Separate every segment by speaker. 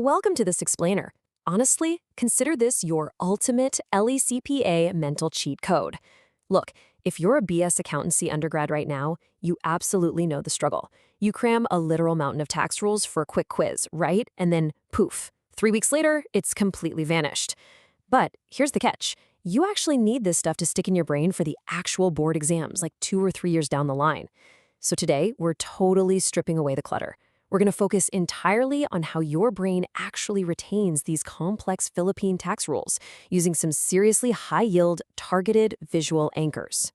Speaker 1: Welcome to this explainer. Honestly, consider this your ultimate LECPA mental cheat code. Look, if you're a BS accountancy undergrad right now, you absolutely know the struggle. You cram a literal mountain of tax rules for a quick quiz, right? And then poof, 3 weeks later, it's completely vanished. But here's the catch. You actually need this stuff to stick in your brain for the actual board exams, like 2 or 3 years down the line. So today, we're totally stripping away the clutter. We're going to focus entirely on how your brain actually retains these complex Philippine tax rules using some seriously high-yield, targeted visual anchors.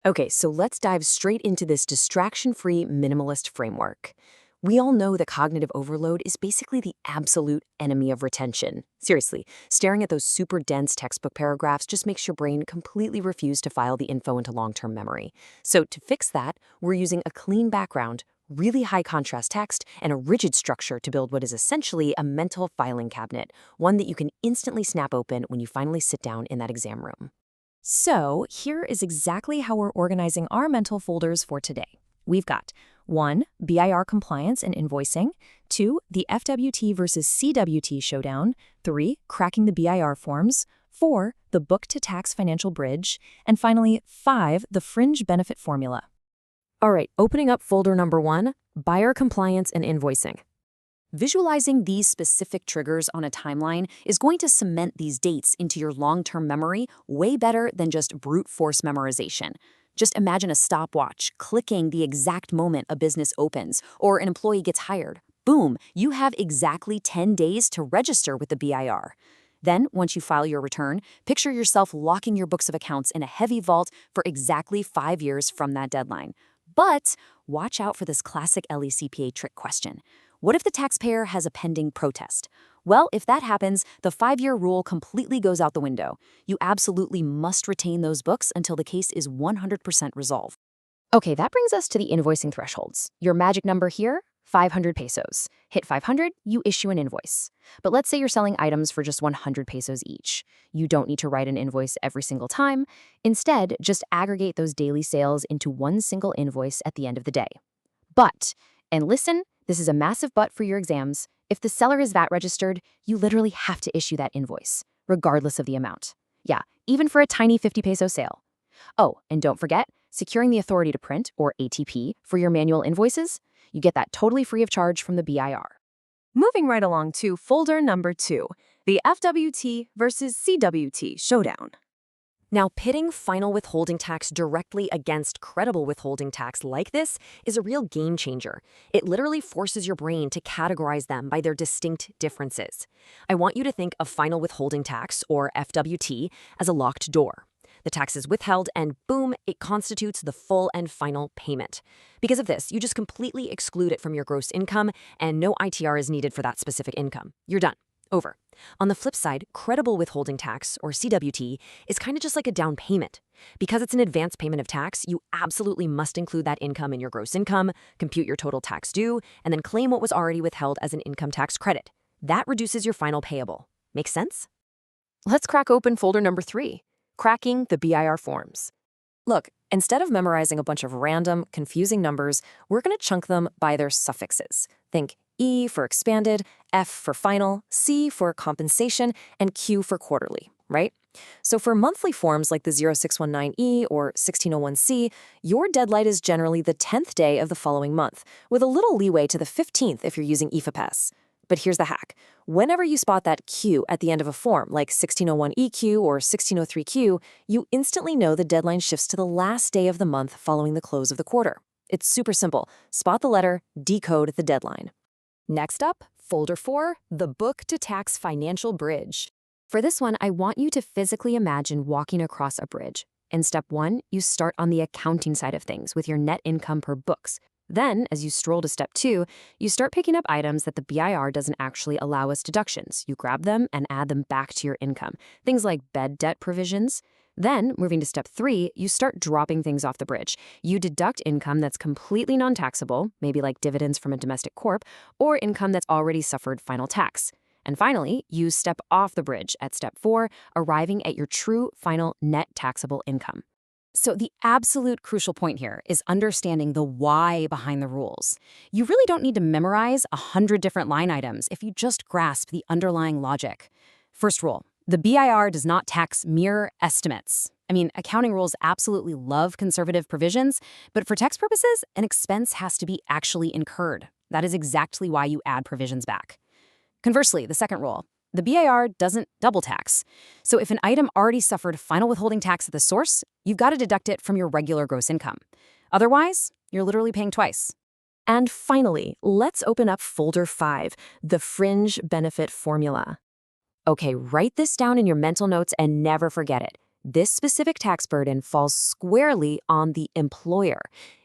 Speaker 1: Okay, so let's dive straight into this distraction-free minimalist framework. We all know that cognitive overload is basically the absolute enemy of retention. Seriously, staring at those super dense textbook paragraphs just makes your brain completely refuse to file the info into long-term memory. So to fix that, we're using a clean background, really high contrast text, and a rigid structure to build what is essentially a mental filing cabinet, one that you can instantly snap open when you finally sit down in that exam room.
Speaker 2: So here is exactly how we're organizing our mental folders for today. We've got 1. BIR compliance and invoicing, 2. The FWT versus CWT showdown, 3. Cracking the BIR forms, 4. The book to tax financial bridge, and finally 5. The fringe benefit formula.
Speaker 1: All right, opening up folder number 1, buyer compliance and invoicing.
Speaker 3: Visualizing these specific triggers on a timeline is going to cement these dates into your long-term memory way better than just brute force memorization. Just imagine a stopwatch clicking the exact moment a business opens or an employee gets hired. Boom, you have exactly 10 days to register with the BIR. Then, once you file your return, picture yourself locking your books of accounts in a heavy vault for exactly 5 years from that deadline. But watch out for this classic LECPA trick question. What if the taxpayer has a pending protest? Well, if that happens, the 5-year rule completely goes out the window. You absolutely must retain those books until the case is 100% resolved.
Speaker 1: Okay, that brings us to the invoicing thresholds. Your magic number here, 500 pesos. Hit 500, you issue an invoice. But let's say you're selling items for just 100 pesos each. You don't need to write an invoice every single time. Instead, just aggregate those daily sales into one single invoice at the end of the day. But, and listen, this is a massive but for your exams, if the seller is VAT registered, you literally have to issue that invoice, regardless of the amount. Yeah, even for a tiny 50 peso sale. Oh, and don't forget, securing the authority to print, or ATP, for your manual invoices, you get that totally free of charge from the BIR.
Speaker 2: Moving right along to folder number 2, the FWT versus CWT showdown.
Speaker 1: Now, pitting final withholding tax directly against credible withholding tax like this is a real game changer. It literally forces your brain to categorize them by their distinct differences. I want you to think of final withholding tax, or FWT, as a locked door. The tax is withheld and boom, it constitutes the full and final payment. Because of this, you just completely exclude it from your gross income and no ITR is needed for that specific income. You're done. Over. On the flip side, credible withholding tax, or CWT, is kind of just like a down payment. Because it's an advance payment of tax, you absolutely must include that income in your gross income, compute your total tax due, and then claim what was already withheld as an income tax credit. That reduces your final payable. Make sense? Let's crack open folder number 3, cracking the BIR forms. Look, instead of memorizing a bunch of random, confusing numbers, we're going to chunk them by their suffixes. Think E for expanded, F for final, C for compensation, and Q for quarterly, right? So for monthly forms like the 0619E or 1601C, your deadline is generally the 10th day of the following month, with a little leeway to the 15th if you're using IFAPES. But here's the hack. Whenever you spot that Q at the end of a form, like 1601EQ or 1603Q, you instantly know the deadline shifts to the last day of the month following the close of the quarter. It's super simple. Spot the letter, decode the deadline. Next up, folder 4, the book to tax financial bridge. For this one, I want you to physically imagine walking across a bridge. In step 1, you start on the accounting side of things with your net income per books. Then, as you stroll to step 2, you start picking up items that the BIR doesn't actually allow as deductions. You grab them and add them back to your income. Things like bad debt provisions. Then, moving to step 3, you start dropping things off the bridge. You deduct income that's completely non-taxable, maybe like dividends from a domestic corp, or income that's already suffered final tax. And finally, you step off the bridge at step 4, arriving at your true final net taxable income.
Speaker 3: So the absolute crucial point here is understanding the why behind the rules. You really don't need to memorize 100 different line items if you just grasp the underlying logic. First rule, the BIR does not tax mere estimates. I mean, accounting rules absolutely love conservative provisions, but for tax purposes, an expense has to be actually incurred. That is exactly why you add provisions back. Conversely, the second rule, the BIR doesn't double tax. So if an item already suffered final withholding tax at the source, you've got to deduct it from your regular gross income. Otherwise, you're literally paying twice.
Speaker 2: And finally, let's open up Folder 5, the Fringe Benefit Formula.
Speaker 1: Okay, write this down in your mental notes and never forget it. This specific tax burden falls squarely on the employer.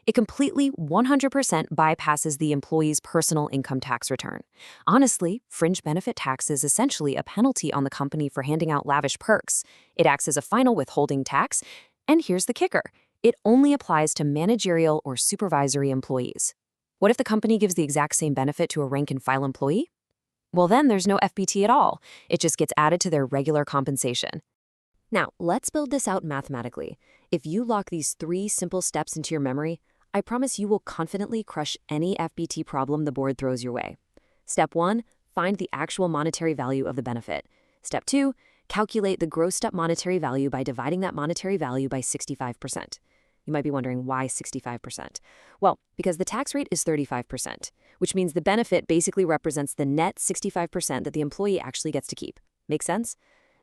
Speaker 1: It completely 100% bypasses the employee's personal income tax return. Honestly, fringe benefit tax is essentially a penalty on the company for handing out lavish perks. It acts as a final withholding tax, and here's the kicker. It only applies to managerial or supervisory employees. What if the company gives the exact same benefit to a rank-and-file employee? Well, then there's no FBT at all. It just gets added to their regular compensation. Now, let's build this out mathematically. If you lock these 3 simple steps into your memory, I promise you will confidently crush any FBT problem the board throws your way. Step 1, find the actual monetary value of the benefit. Step 2, calculate the grossed up monetary value by dividing that monetary value by 65%. You might be wondering why 65%. Well, because the tax rate is 35%, which means the benefit basically represents the net 65% that the employee actually gets to keep. Make sense?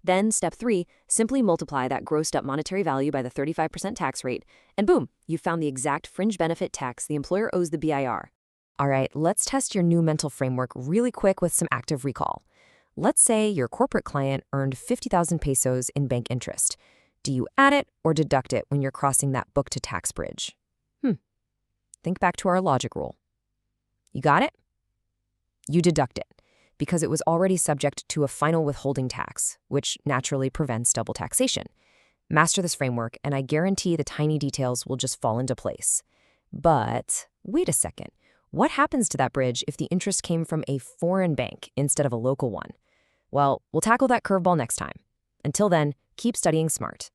Speaker 1: Then, step 3, simply multiply that grossed up monetary value by the 35% tax rate, and boom, you found the exact fringe benefit tax the employer owes the BIR.
Speaker 2: All right, let's test your new mental framework really quick with some active recall. Let's say your corporate client earned 50,000 pesos in bank interest. Do you add it or deduct it when you're crossing that book-to-tax bridge? Think back to our logic rule. You got it? You deduct it, because it was already subject to a final withholding tax, which naturally prevents double taxation. Master this framework, and I guarantee the tiny details will just fall into place. But wait a second. What happens to that bridge if the interest came from a foreign bank instead of a local one? Well, we'll tackle that curveball next time. Until then, keep studying smart.